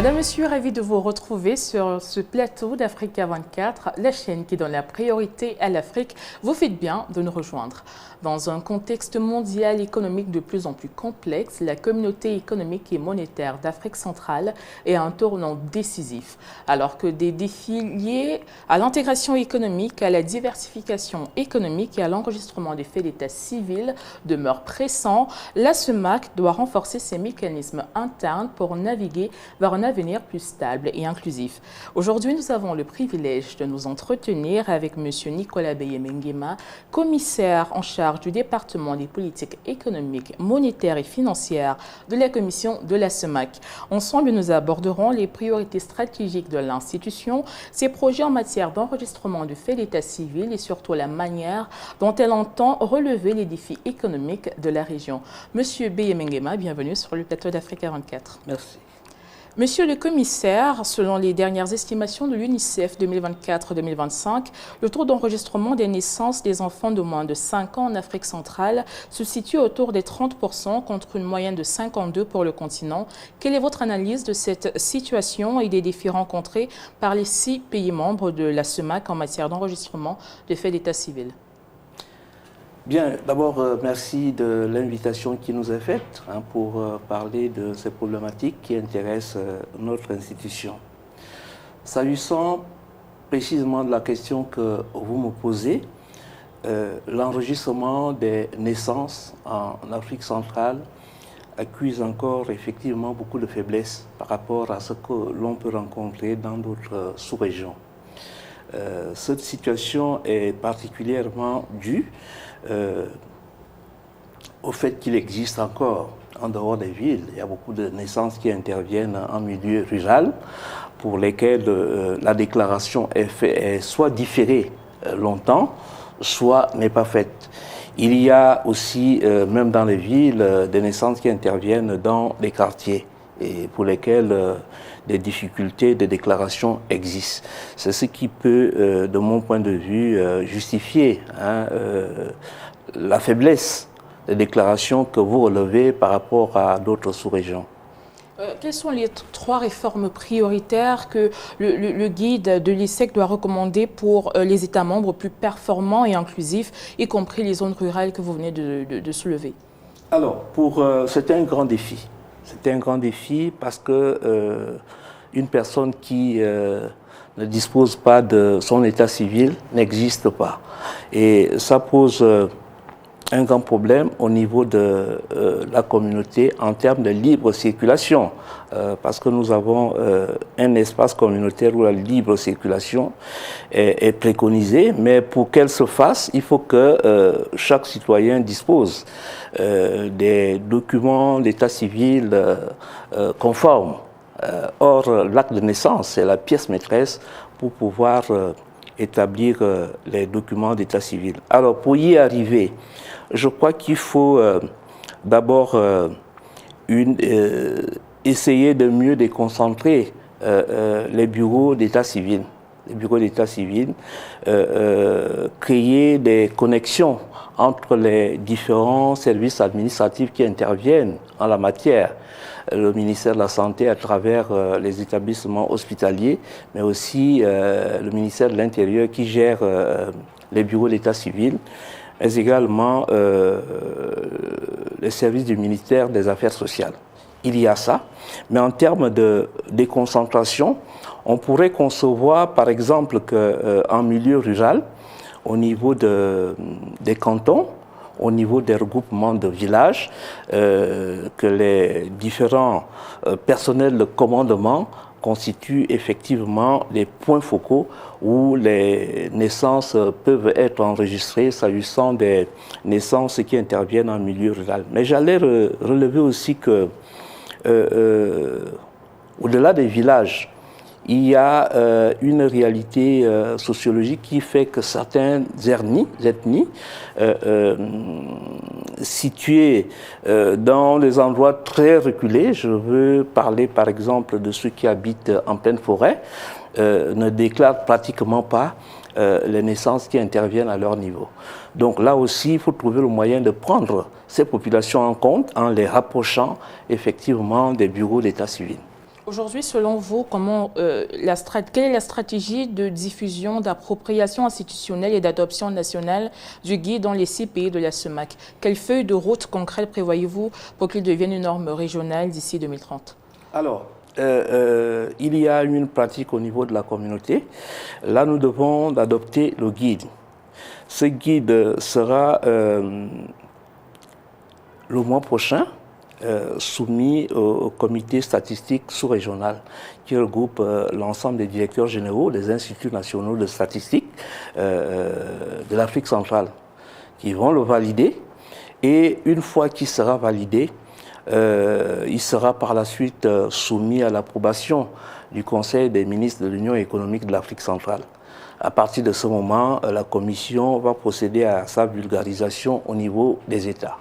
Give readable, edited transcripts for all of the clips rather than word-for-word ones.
Madame, Monsieur, ravi de vous retrouver sur ce plateau d'Africa 24, la chaîne qui donne la priorité à l'Afrique. Vous faites bien de nous rejoindre. Dans un contexte mondial économique de plus en plus complexe, la communauté économique et monétaire d'Afrique centrale est à un tournant décisif. Alors que des défis liés à l'intégration économique, à la diversification économique et à l'enregistrement des faits d'état civil demeurent pressants, la CEMAC doit renforcer ses mécanismes internes pour naviguer vers un avenir plus stable et inclusif. Aujourd'hui, nous avons le privilège de nous entretenir avec M. Nicolas Beye-Menguema, commissaire en charge du département des politiques économiques, monétaires et financières de la commission de la CEMAC. Ensemble, nous aborderons les priorités stratégiques de l'institution, ses projets en matière d'enregistrement du fait d'état civil et surtout la manière dont elle entend relever les défis économiques de la région. Monsieur Beye-Menguema, bienvenue sur le plateau d'Africa 24. Merci. Monsieur le commissaire, selon les dernières estimations de l'UNICEF 2024-2025, le taux d'enregistrement des naissances des enfants de moins de 5 ans en Afrique centrale se situe autour des 30% contre une moyenne de 52% pour le continent. Quelle est votre analyse de cette situation et des défis rencontrés par les 6 pays membres de la CEMAC en matière d'enregistrement des faits d'état civil? Bien, d'abord, merci de l'invitation qui nous est faite pour parler de ces problématiques qui intéressent notre institution. S'agissant précisément de la question que vous me posez, l'enregistrement des naissances en Afrique centrale accuse encore effectivement beaucoup de faiblesses par rapport à ce que l'on peut rencontrer dans d'autres sous-régions. Cette situation est particulièrement due au fait qu'il existe encore en dehors des villes, il y a beaucoup de naissances qui interviennent en milieu rural pour lesquelles la déclaration est soit différée longtemps, soit n'est pas faite. Il y a aussi, même dans les villes, des naissances qui interviennent dans les quartiers et pour lesquelles des difficultés de déclaration existent. C'est ce qui peut, de mon point de vue, justifier la faiblesse des déclarations que vous relevez par rapport à d'autres sous-régions. Quelles sont les 3 réformes prioritaires que le guide de l'ISEC doit recommander pour les États membres plus performants et inclusifs, y compris les zones rurales que vous venez de soulever? Alors, c'était un grand défi. C'était un grand défi parce que une personne qui ne dispose pas de son état civil n'existe pas. Et ça pose un grand problème au niveau de la communauté en termes de libre circulation, parce que nous avons un espace communautaire où la libre circulation est préconisée, mais pour qu'elle se fasse, il faut que chaque citoyen dispose des documents d'état civil conformes. Or, l'acte de naissance est la pièce maîtresse pour pouvoir établir les documents d'état civil. Alors, pour y arriver, je crois qu'il faut d'abord essayer de mieux déconcentrer les bureaux d'état civil. Les bureaux d'état civil, créer des connexions entre les différents services administratifs qui interviennent en la matière. Le ministère de la Santé à travers les établissements hospitaliers, mais aussi le ministère de l'Intérieur qui gère les bureaux d'état civil, mais également les services du ministère des Affaires sociales. Il y a ça, mais en termes de déconcentration, on pourrait concevoir par exemple qu'en milieu rural, au niveau des cantons, au niveau des regroupements de villages, que les différents personnels de commandement constituent effectivement les points focaux où les naissances peuvent être enregistrées s'agissant des naissances qui interviennent en milieu rural. Mais j'allais relever aussi que au-delà des villages, il y a une réalité sociologique qui fait que certaines ethnies situées dans des endroits très reculés, je veux parler par exemple de ceux qui habitent en pleine forêt, ne déclarent pratiquement pas les naissances qui interviennent à leur niveau. Donc là aussi, il faut trouver le moyen de prendre ces populations en compte en les rapprochant effectivement des bureaux d'état civil. Aujourd'hui, selon vous, quelle est la stratégie de diffusion, d'appropriation institutionnelle et d'adoption nationale du guide dans les 6 pays de la CEMAC? Quelle feuille de route concrète prévoyez-vous pour qu'il devienne une norme régionale d'ici 2030? Alors, il y a une pratique au niveau de la communauté. Là, nous devons adopter le guide. Ce guide sera le mois prochain soumis au comité statistique sous-régional qui regroupe l'ensemble des directeurs généraux des instituts nationaux de statistique de l'Afrique centrale qui vont le valider. Et une fois qu'il sera validé, il sera par la suite soumis à l'approbation du Conseil des ministres de l'Union économique de l'Afrique centrale. À partir de ce moment, la Commission va procéder à sa vulgarisation au niveau des États.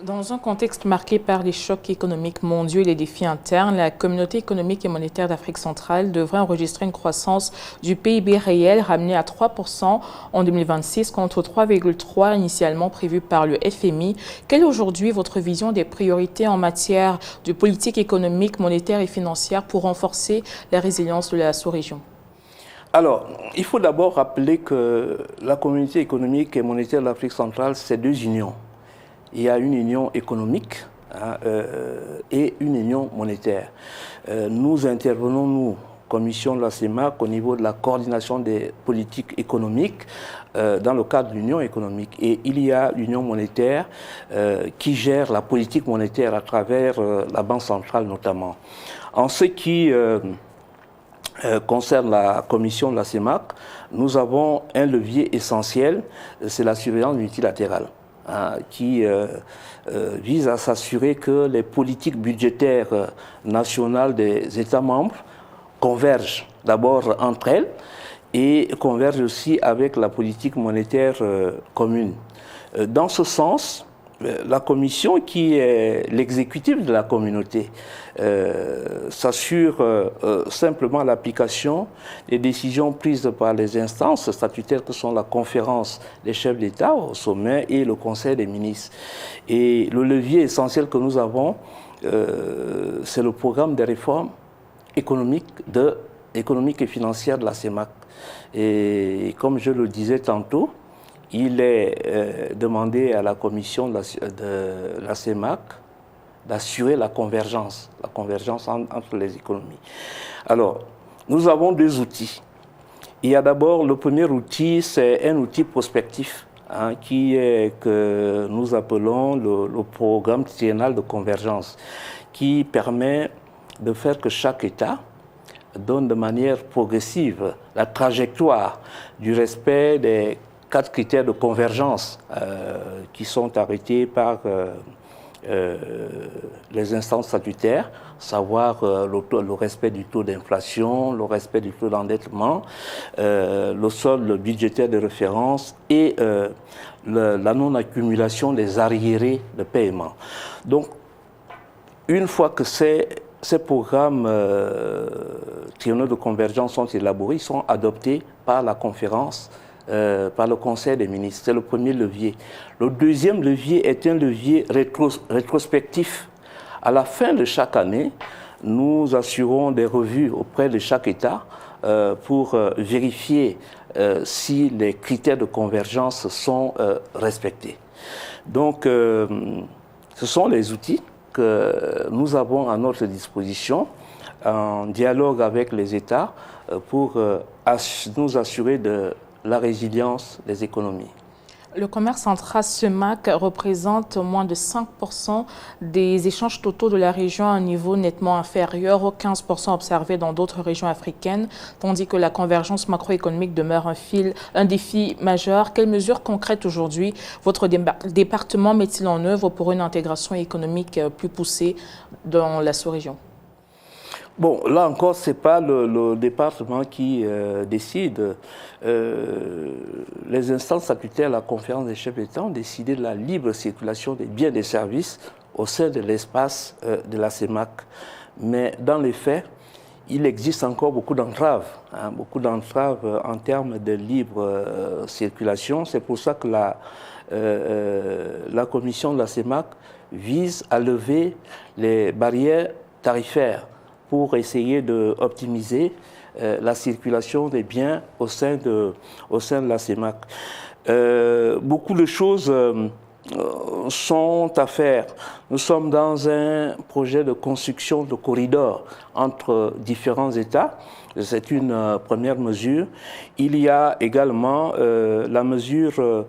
Dans un contexte marqué par les chocs économiques mondiaux et les défis internes, la communauté économique et monétaire d'Afrique centrale devrait enregistrer une croissance du PIB réel ramenée à 3% en 2026 contre 3,3% initialement prévu par le FMI. Quelle est aujourd'hui votre vision des priorités en matière de politique économique, monétaire et financière pour renforcer la résilience de la sous-région? Alors, il faut d'abord rappeler que la communauté économique et monétaire de l'Afrique centrale, c'est deux unions. Il y a une union économique et une union monétaire. Nous intervenons, nous, commission de la CEMAC, au niveau de la coordination des politiques économiques dans le cadre de l'union économique. Et il y a l'union monétaire qui gère la politique monétaire à travers la Banque centrale notamment. En ce qui concerne la commission de la CEMAC, nous avons un levier essentiel, c'est la surveillance multilatérale, qui vise à s'assurer que les politiques budgétaires nationales des États membres convergent d'abord entre elles et convergent aussi avec la politique monétaire commune. Dans ce sens, la Commission, qui est l'exécutif de la communauté, s'assure simplement l'application des décisions prises par les instances statutaires que sont la conférence des chefs d'État au sommet et le Conseil des ministres. Et le levier essentiel que nous avons, c'est le programme de réforme économique et financière de la CEMAC. Et comme je le disais tantôt, il est demandé à la commission de la CEMAC d'assurer la convergence entre les économies. Alors, nous avons deux outils. Il y a d'abord le premier outil, c'est un outil prospectif que nous appelons le programme triennal de convergence, qui permet de faire que chaque État donne de manière progressive la trajectoire du respect des 4 critères de convergence qui sont arrêtés par les instances statutaires, savoir le respect du taux d'inflation, le respect du taux d'endettement, le solde budgétaire de référence et la non-accumulation des arriérés de paiement. Donc, une fois que ces programmes triennaux de convergence sont élaborés, ils sont adoptés par la conférence, par le Conseil des ministres. C'est le premier levier. Le deuxième levier est un levier rétrospectif. À la fin de chaque année, nous assurons des revues auprès de chaque État pour vérifier si les critères de convergence sont respectés. Donc, ce sont les outils que nous avons à notre disposition en dialogue avec les États pour nous assurer de la résilience des économies. Le commerce intra-CEMAC représente moins de 5% des échanges totaux de la région à un niveau nettement inférieur aux 15% observés dans d'autres régions africaines, tandis que la convergence macroéconomique demeure un défi majeur. Quelles mesures concrètes aujourd'hui votre département met-il en œuvre pour une intégration économique plus poussée dans la sous-région? Bon, là encore, ce n'est pas le département qui décide. Les instances statutaires, la conférence des chefs d'État ont décidé de la libre circulation des biens et des services au sein de l'espace de la CEMAC. Mais dans les faits, il existe encore beaucoup d'entraves en termes de libre circulation. C'est pour ça que la commission de la CEMAC vise à lever les barrières tarifaires pour essayer d'optimiser la circulation des biens au sein de la CEMAC. Beaucoup de choses sont à faire. Nous sommes dans un projet de construction de corridors entre différents États. C'est une première mesure. Il y a également la mesure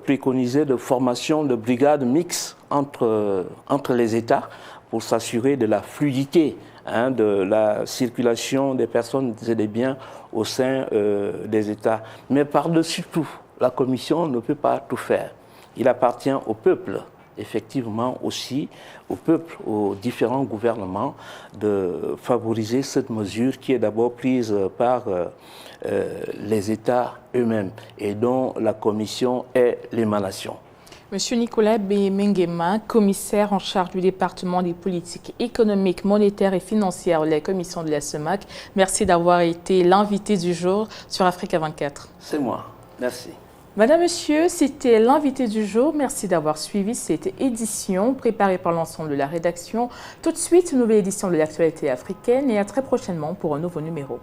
préconisée de formation de brigades mixtes entre les États pour s'assurer de la fluidité de la circulation des personnes et des biens au sein des États. Mais par-dessus tout, la Commission ne peut pas tout faire. Il appartient au peuple, effectivement aussi, au peuple, aux différents gouvernements, de favoriser cette mesure qui est d'abord prise par les États eux-mêmes et dont la Commission est l'émanation. Monsieur Nicolas Bémenguema, commissaire en charge du département des politiques économiques, monétaires et financières de la commission de la CEMAC, merci d'avoir été l'invité du jour sur Africa 24. C'est moi. Merci. Madame, Monsieur, c'était l'invité du jour. Merci d'avoir suivi cette édition préparée par l'ensemble de la rédaction. Tout de suite, une nouvelle édition de l'actualité africaine et à très prochainement pour un nouveau numéro.